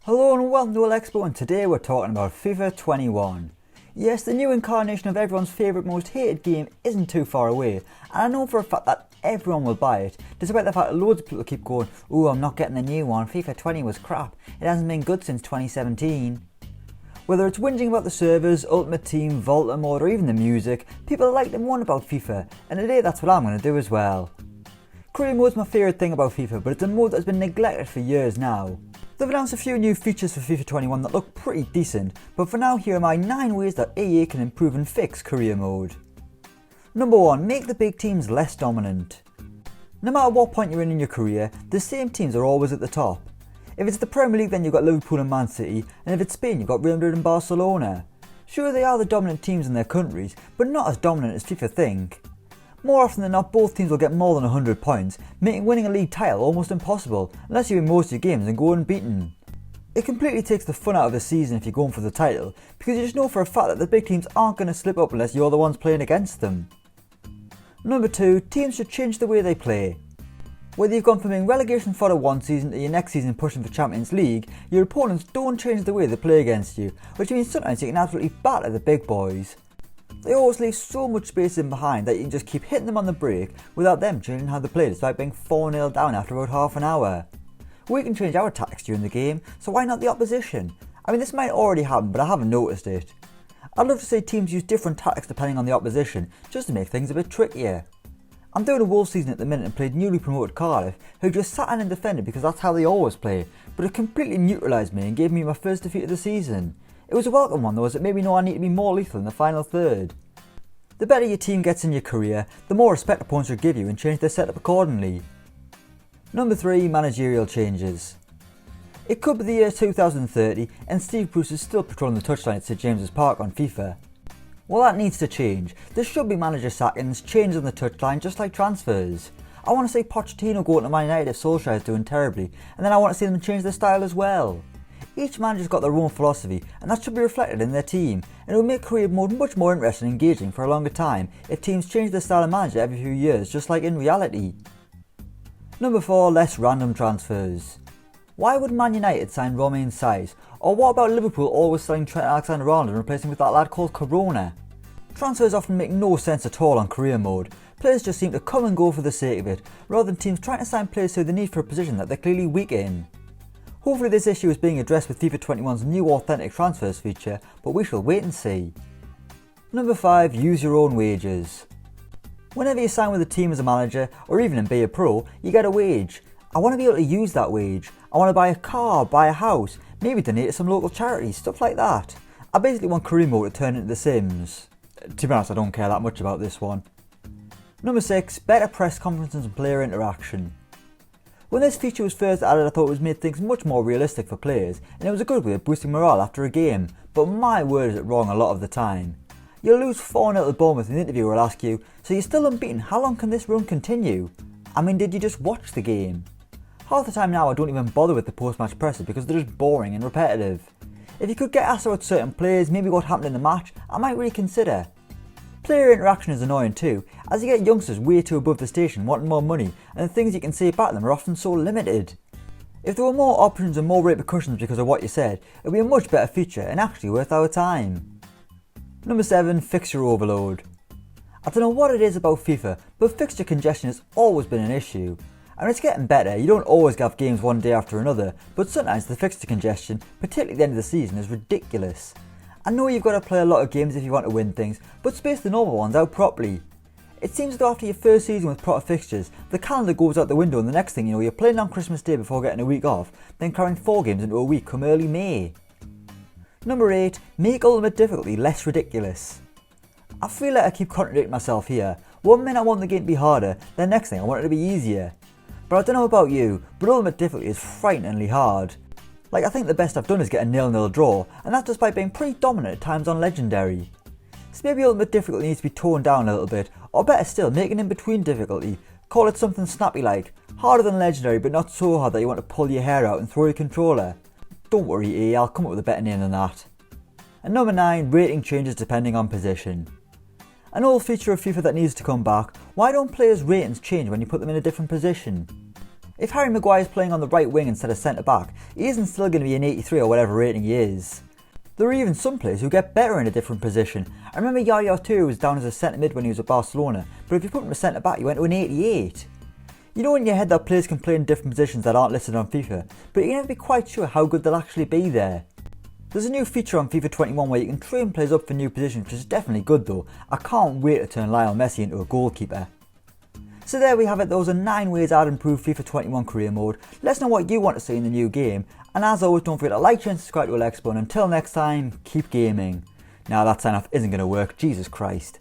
Hello and welcome to Elecspo, and today we're talking about FIFA 21. Yes, the new incarnation of everyone's favourite most hated game isn't too far away, and I know for a fact that everyone will buy it, despite the fact that loads of people keep going, "Ooh, I'm not getting the new one, FIFA 20 was crap, it hasn't been good since 2017. Whether it's whinging about the servers, Ultimate Team, Volta mode or even the music, people like and want about FIFA, and today that's what I'm going to do as well. Career mode's my favourite thing about FIFA, but it's a mode that's been neglected for years now. They've announced a few new features for FIFA 21 that look pretty decent, but for now here are my 9 ways that EA can improve and fix career mode. Number 1. Make the big teams less dominant. No matter what point you're in your career, the same teams are always at the top. If it's the Premier League, then you've got Liverpool and Man City, and if it's Spain you've got Real Madrid and Barcelona. Sure, they are the dominant teams in their countries, but not as dominant as FIFA think. More often than not, both teams will get more than 100 points, making winning a league title almost impossible, unless you win most of your games and go unbeaten. It completely takes the fun out of the season if you're going for the title, because you just know for a fact that the big teams aren't going to slip up unless you're the ones playing against them. Number 2. Teams should change the way they play. Whether you've gone from being relegation fodder one season to your next season pushing for Champions League, your opponents don't change the way they play against you, which means sometimes you can absolutely batter the big boys. They always leave so much space in behind that you can just keep hitting them on the break without them changing how they play, despite being 4-0 down after about half an hour. We can change our tactics during the game, so why not the opposition? I mean, this might already happen, but I haven't noticed it. I'd love to see teams use different tactics depending on the opposition, just to make things a bit trickier. I'm doing a Wolves season at the minute and played newly promoted Cardiff, who just sat in and defended because that's how they always play, but it completely neutralised me and gave me my first defeat of the season. It was a welcome one though, as it made me know I need to be more lethal in the final third. The better your team gets in your career, the more respect opponents should give you and change their setup accordingly. Number 3. Managerial changes. It could be the year 2030 and Steve Bruce is still patrolling the touchline at St James's Park on FIFA. Well, that needs to change. There should be manager sackings, changes on the touchline just like transfers. I want to see Pochettino going to Man United if Solskjaer is doing terribly, and then I want to see them change their style as well. Each manager's got their own philosophy, and that should be reflected in their team, and it will make career mode much more interesting and engaging for a longer time if teams change their style of manager every few years, just like in reality. Number 4. Less random transfers. Why would Man United sign Romain Saiz, or what about Liverpool always selling Trent Alexander-Arnold and replacing with that lad called Corona? Transfers often make no sense at all on career mode. Players just seem to come and go for the sake of it, rather than teams trying to sign players who they need for a position that they're clearly weak in. Hopefully this issue is being addressed with FIFA 21's new authentic transfers feature, but we shall wait and see. Number 5. Use your own wages. Whenever you sign with a team as a manager, or even in Be a Pro, you get a wage. I want to be able to use that wage. I want to buy a car, buy a house, maybe donate to some local charities, stuff like that. I basically want career mode to turn into The Sims. To be honest, I don't care that much about this one. Number 6. Better press conferences and player interaction. When this feature was first added, I thought it was made things much more realistic for players, and it was a good way of boosting morale after a game, but my word is it wrong a lot of the time. You'll lose 4-0 to Bournemouth and the interviewer will ask you, "So you're still unbeaten, how long can this run continue?" I mean, did you just watch the game? Half the time now I don't even bother with the post-match presses because they're just boring and repetitive. If you could get asked about certain players, maybe what happened in the match, I might reconsider. Player interaction is annoying too, as you get youngsters way too above the station wanting more money, and the things you can say back to them are often so limited. If there were more options and more repercussions because of what you said, it would be a much better feature and actually worth our time. Number 7. Fixture overload. I don't know what it is about FIFA, but fixture congestion has always been an issue. I mean, it's getting better, you don't always have games one day after another, but sometimes the fixture congestion, particularly at the end of the season, is ridiculous. I know you've got to play a lot of games if you want to win things, but space the normal ones out properly. It seems as though after your first season with proper fixtures, the calendar goes out the window and the next thing you know you're playing on Christmas Day before getting a week off, then carrying 4 games into a week come early May. Number 8. Make Ultimate difficulty less ridiculous. I feel like I keep contradicting myself here. One minute I want the game to be harder, then next thing I want it to be easier. But I don't know about you, but Ultimate difficulty is frighteningly hard. Like, I think the best I've done is get a 0-0 draw, and that's despite being pretty dominant at times on Legendary. So maybe Ultimate difficulty needs to be toned down a little bit, or better still, make an in-between difficulty. Call it something snappy like, harder than Legendary but not so hard that you want to pull your hair out and throw your controller. Don't worry EA, I'll come up with a better name than that. And number 9, rating changes depending on position. An old feature of FIFA that needs to come back, why don't players' ratings change when you put them in a different position? If Harry Maguire is playing on the right wing instead of centre back, he isn't still going to be an 83 or whatever rating he is. There are even some players who get better in a different position. I remember Yaya Toure was down as a centre mid when he was at Barcelona, but if you put him as centre back he went to an 88. You know in your head that players can play in different positions that aren't listed on FIFA, but you can never be quite sure how good they'll actually be there. There's a new feature on FIFA 21 where you can train players up for new positions, which is definitely good though. I can't wait to turn Lionel Messi into a goalkeeper. So there we have it, those are 9 ways I'd improve FIFA 21 career mode. Let us know what you want to see in the new game, and as always don't forget to like, share and subscribe to Elecspo, and until next time, keep gaming. Now that sign off isn't going to work, Jesus Christ.